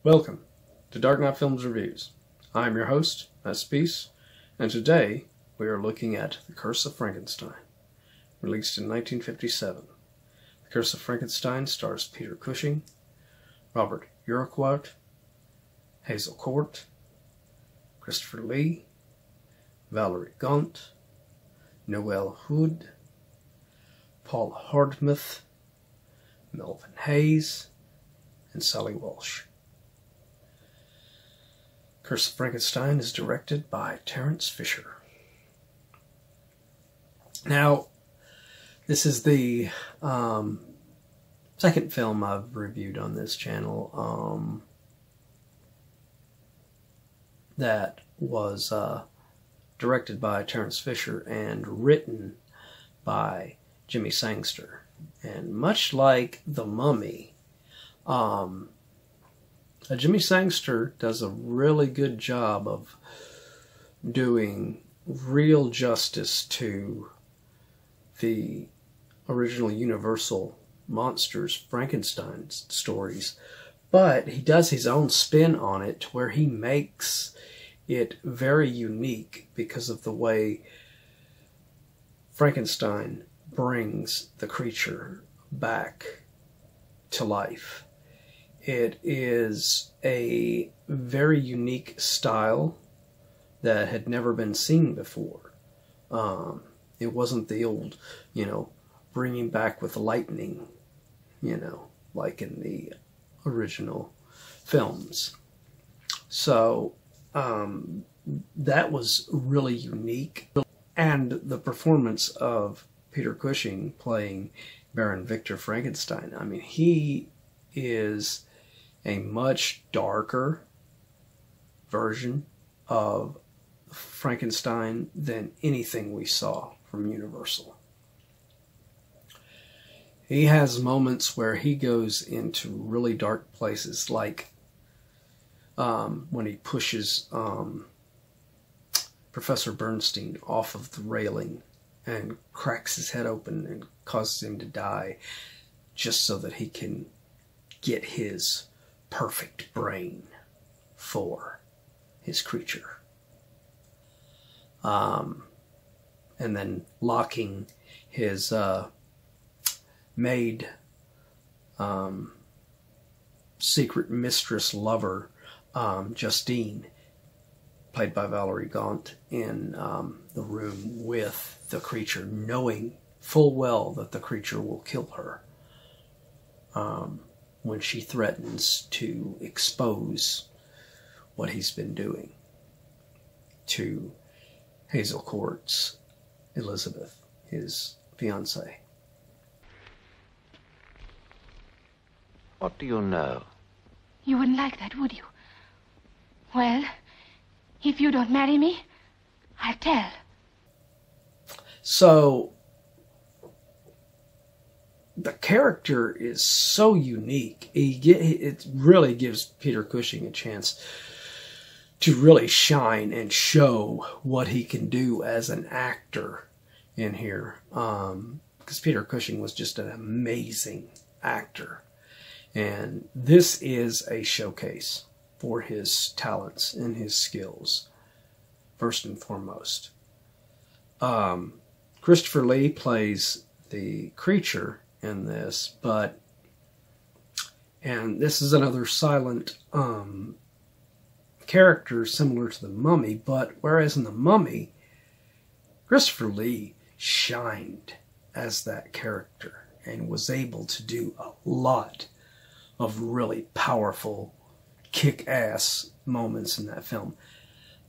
Welcome to Dark Knight Films Reviews. I'm your host, Matt Spease, and today we are looking at The Curse of Frankenstein, released in 1957. The Curse of Frankenstein stars Peter Cushing, Robert Urquhart, Hazel Court, Christopher Lee, Valerie Gaunt, Noel Hood, Paul Hardtmuth, Melvyn Hayes, and Sally Walsh. Curse of Frankenstein is directed by Terence Fisher. Now, this is the second film I've reviewed on this channel that was directed by Terence Fisher and written by Jimmy Sangster. And much like The Mummy, Jimmy Sangster does a really good job of doing real justice to the original Universal Monsters Frankenstein stories, but he does his own spin on it where he makes it very unique because of the way Frankenstein brings the creature back to life. It is a very unique style that had never been seen before. It wasn't the old, bringing back with lightning, like in the original films. So, that was really unique. And the performance of Peter Cushing playing Baron Victor Frankenstein, I mean, he is a much darker version of Frankenstein than anything we saw from Universal. He has moments where he goes into really dark places, like when he pushes Professor Bernstein off of the railing and cracks his head open and causes him to die just so that he can get his perfect brain for his creature. And then locking his maid, secret mistress lover, Justine, played by Valerie Gaunt, in the room with the creature, knowing full well that the creature will kill her when she threatens to expose what he's been doing to Hazel Court's Elizabeth, his fiancée. What do you know? You wouldn't like that, would you? Well, if you don't marry me, I'll tell. So, the character is so unique. It really gives Peter Cushing a chance to really shine and show what he can do as an actor in here. Because Peter Cushing was just an amazing actor. And this is a showcase for his talents and his skills, first and foremost. Christopher Lee plays the creature in this, and this is another silent character similar to the Mummy, but whereas in the Mummy, Christopher Lee shined as that character and was able to do a lot of really powerful, kick-ass moments in that film.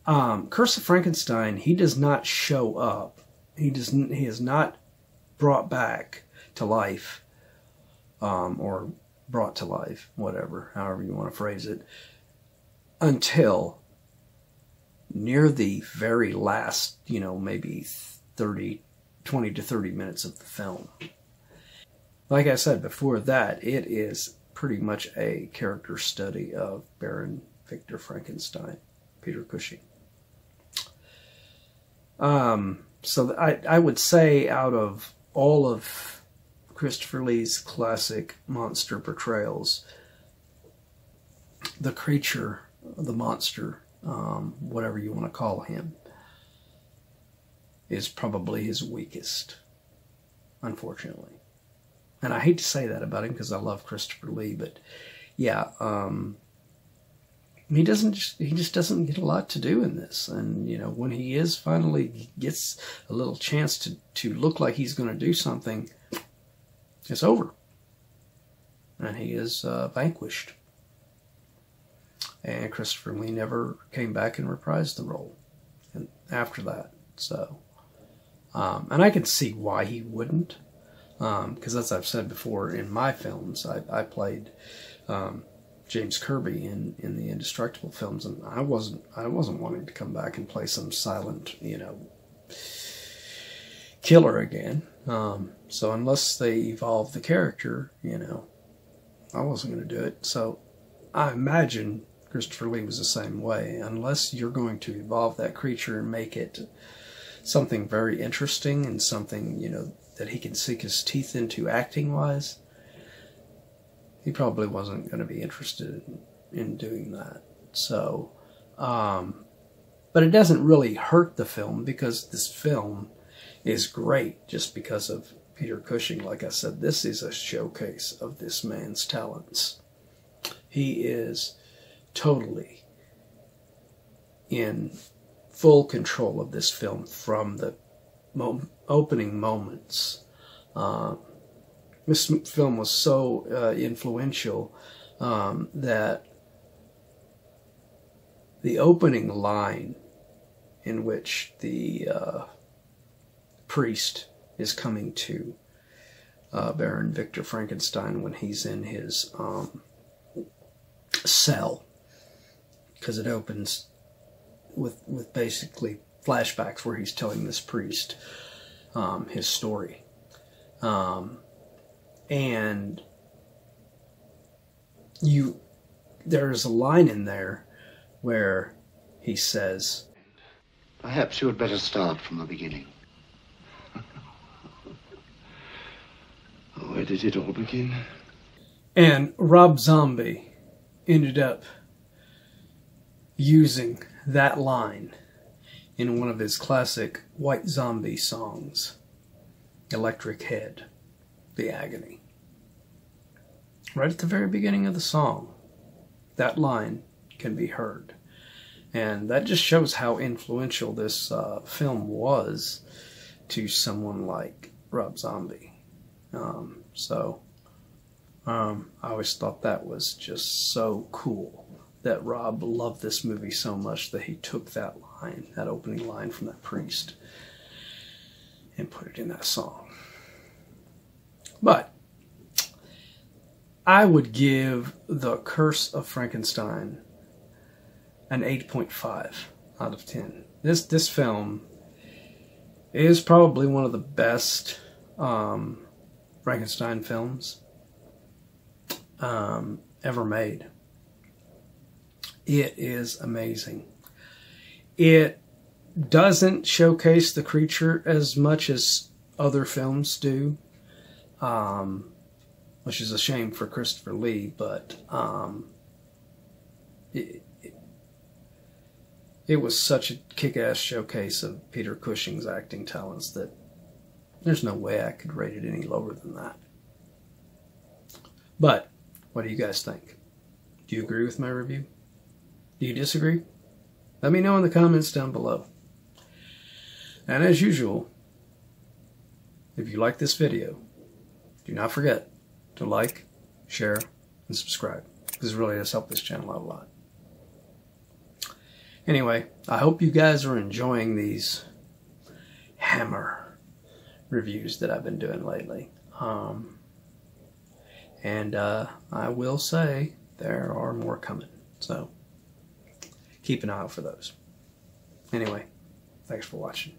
Curse of Frankenstein, he does not show up. He is not brought back to life, or brought to life, whatever, however you want to phrase it, until near the very last, maybe 20 to 30 minutes of the film. Like I said before that, it is pretty much a character study of Baron Victor Frankenstein, Peter Cushing. So I would say out of all of Christopher Lee's classic monster portrayals, the creature, the monster, whatever you want to call him, is probably his weakest, unfortunately. And I hate to say that about him because I love Christopher Lee, but yeah, he just doesn't get a lot to do in this. And you know, when he is finally gets a little chance to look like he's going to do something, it's over, and he is vanquished. And Christopher Lee never came back and reprised the role and after that. So, and I can see why he wouldn't, because as I've said before, in my films, I played James Kirby in the Indestructible films, and I wasn't wanting to come back and play some silent, you know, killer again. So unless they evolve the character, you know, I wasn't going to do it. So I imagine Christopher Lee was the same way. Unless you're going to evolve that creature and make it something very interesting and something, you know, that he can sink his teeth into acting-wise, he probably wasn't going to be interested in doing that. So, but it doesn't really hurt the film, because this film is great just because of Peter Cushing. Like I said, this is a showcase of this man's talents. He is totally in full control of this film from the opening moments. This film was so influential that the opening line, in which the priest is coming to Baron Victor Frankenstein when he's in his cell, because it opens with basically flashbacks where he's telling this priest his story. And there's a line in there where he says, "Perhaps you had better start from the beginning." Where did it all begin? And Rob Zombie ended up using that line in one of his classic White Zombie songs, Electric Head, The Agony. Right at the very beginning of the song, that line can be heard. And that just shows how influential this film was to someone like Rob Zombie. I always thought that was just so cool, that Rob loved this movie so much that he took that line, that opening line from that priest, and put it in that song. But I would give The Curse of Frankenstein an 8.5 out of 10. This film is probably one of the best Frankenstein films ever made. It is amazing. It doesn't showcase the creature as much as other films do, which is a shame for Christopher Lee, but it was such a kick-ass showcase of Peter Cushing's acting talents that there's no way I could rate it any lower than that. But what do you guys think? Do you agree with my review? Do you disagree? Let me know in the comments down below. And as usual, if you like this video, do not forget to like, share, and subscribe. This really does help this channel out a lot. Anyway, I hope you guys are enjoying these Hammer reviews that I've been doing lately. And I will say there are more coming. So keep an eye out for those. Anyway, thanks for watching.